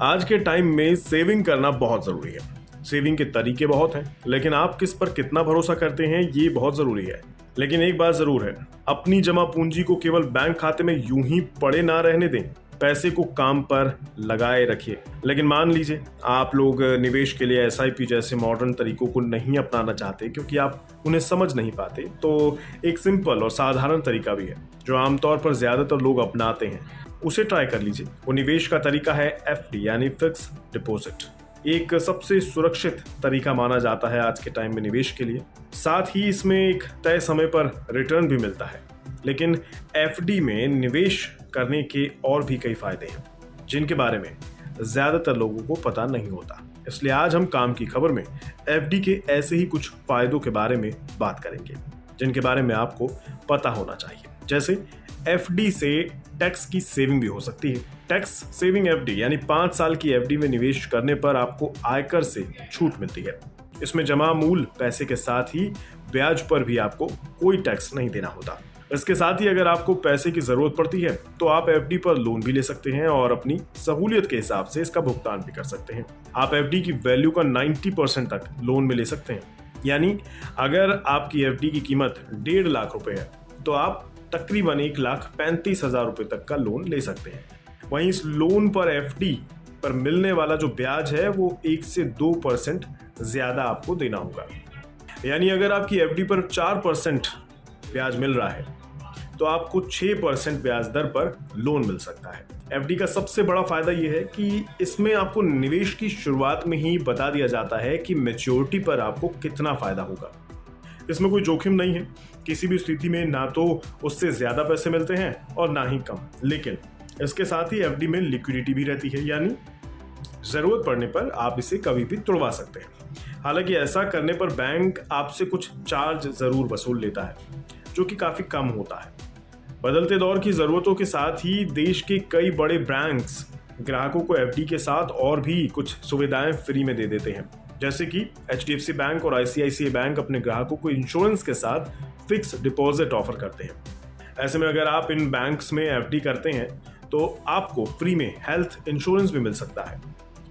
आज के टाइम में सेविंग करना बहुत ज़रूरी है। सेविंग के तरीके बहुत हैं, लेकिन आप किस पर कितना भरोसा करते हैं ये बहुत ज़रूरी है। लेकिन एक बात ज़रूर है, अपनी जमा पूंजी को केवल बैंक खाते में यूं ही पड़े ना रहने दें, पैसे को काम पर लगाए रखिए। लेकिन मान लीजिए आप लोग निवेश के लिए एसआईपी जैसे मॉडर्न तरीकों को नहीं अपनाना चाहते क्योंकि आप उन्हें समझ नहीं पाते, तो एक सिंपल और साधारण तरीका भी है जो आमतौर पर ज़्यादातर लोग अपनाते हैं, उसे ट्राई कर लीजिए। वो निवेश का तरीका है एफडी यानी फिक्स डिपॉजिट। एक सबसे सुरक्षित तरीका माना जाता है आज के टाइम में निवेश के लिए। साथ ही इसमें एक तय समय पर रिटर्न भी मिलता है। लेकिन एफडी में निवेश करने के और भी कई फायदे हैं जिनके बारे में ज्यादातर लोगों को पता नहीं होता। इसलिए आज हम काम की खबर में एफडी के ऐसे ही कुछ फायदों के बारे में बात करेंगे जिनके बारे में आपको पता होना चाहिए। जैसे एफडी से टैक्स की सेविंग भी हो सकती है। टैक्स सेविंग एफडी यानी 5 साल की एफडी में निवेश करने पर आपको आयकर से छूट मिलती है। इसमें जमा मूल पैसे के साथ ही ब्याज पर भी आपको कोई टैक्स नहीं देना होता। इसके साथ ही अगर आपको पैसे की जरूरत पड़ती है तो आप एफडी पर लोन भी ले सकते हैं और अपनी सहूलियत के हिसाब से इसका भुगतान भी कर सकते हैं। आप एफडी की वैल्यू का 90% तक लोन में ले सकते हैं। यानी अगर आपकी एफडी की कीमत 1.5 लाख रुपए है तो आप तकरीबन 1,35,000 रुपए तक का लोन ले सकते हैं। वहीं इस लोन पर एफडी पर मिलने वाला जो ब्याज है वो 1 से 2% ज्यादा आपको देना होगा। यानी अगर आपकी एफडी पर 4% ब्याज मिल रहा है तो आपको 6% ब्याज दर पर लोन मिल सकता है। एफडी का सबसे बड़ा फायदा यह है कि इसमें आपको निवेश की शुरुआत में ही बता दिया जाता है कि मैच्योरिटी पर आपको कितना फायदा होगा। इसमें कोई जोखिम नहीं है। किसी भी स्थिति में ना तो उससे ज्यादा पैसे मिलते हैं और ना ही कम। लेकिन इसके साथ ही एफडी में लिक्विडिटी भी रहती है, यानी जरूरत पड़ने पर आप इसे कभी भी तोड़वा सकते हैं। हालांकि ऐसा करने पर बैंक आपसे कुछ चार्ज जरूर वसूल लेता है जो कि काफी कम होता है। बदलते दौर की जरूरतों के साथ ही देश के कई बड़े बैंक्स ग्राहकों को एफडी के साथ और भी कुछ सुविधाएं फ्री में दे देते हैं। जैसे कि एचडीएफसी बैंक और आईसीआईसीआई बैंक अपने ग्राहकों को इंश्योरेंस के साथ फिक्स डिपॉजिट ऑफर करते हैं। ऐसे में अगर आप इन बैंक्स में एफडी करते हैं तो आपको फ्री में हेल्थ इंश्योरेंस भी मिल सकता है।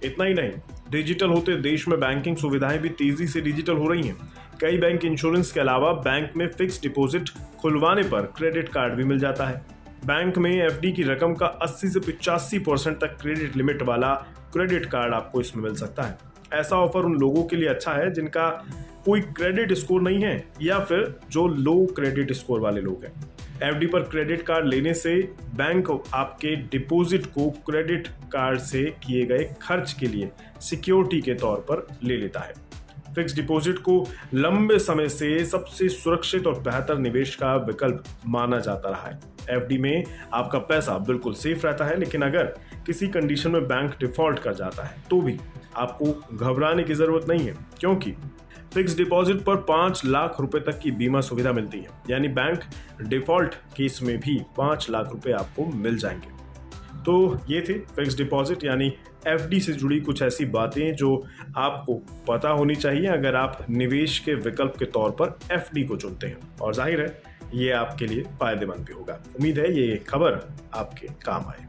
इतना ही नहीं, डिजिटल होते देश में बैंकिंग सुविधाएं भी तेजी से डिजिटल हो रही हैं। कई बैंक इंश्योरेंस के अलावा बैंक में फिक्स डिपॉजिट खुलवाने पर क्रेडिट कार्ड भी मिल जाता है। बैंक में एफडी की रकम का 80 से 85% तक क्रेडिट लिमिट वाला क्रेडिट कार्ड आपको इसमें मिल सकता है। ऐसा ऑफर उन लोगों के लिए अच्छा है जिनका कोई क्रेडिट स्कोर नहीं है या फिर जो लो क्रेडिट स्कोर वाले लोग हैं। एफडी पर क्रेडिट कार्ड लेने से बैंक आपके डिपॉजिट को क्रेडिट कार्ड से किए गए खर्च के लिए सिक्योरिटी के तौर पर ले लेता है। फिक्स डिपॉजिट को लंबे समय से सबसे सुरक्षित और बेहतर निवेश का विकल्प माना जाता रहा है। एफडी में आपका पैसा बिल्कुल सेफ रहता है, लेकिन अगर किसी कंडीशन में बैंक डिफॉल्ट कर जाता है तो भी आपको घबराने की जरूरत नहीं है, क्योंकि फिक्स डिपॉजिट पर 5 लाख रुपए तक की बीमा सुविधा मिलती है। यानी बैंक डिफॉल्ट केस में भी 5 लाख रुपए आपको मिल जाएंगे। तो ये थे फिक्स डिपॉजिट यानी एफडी से जुड़ी कुछ ऐसी बातें जो आपको पता होनी चाहिए अगर आप निवेश के विकल्प के तौर पर एफडी को चुनते हैं। और जाहिर है ये आपके लिए फायदेमंद भी होगा। उम्मीद है ये खबर आपके काम आए।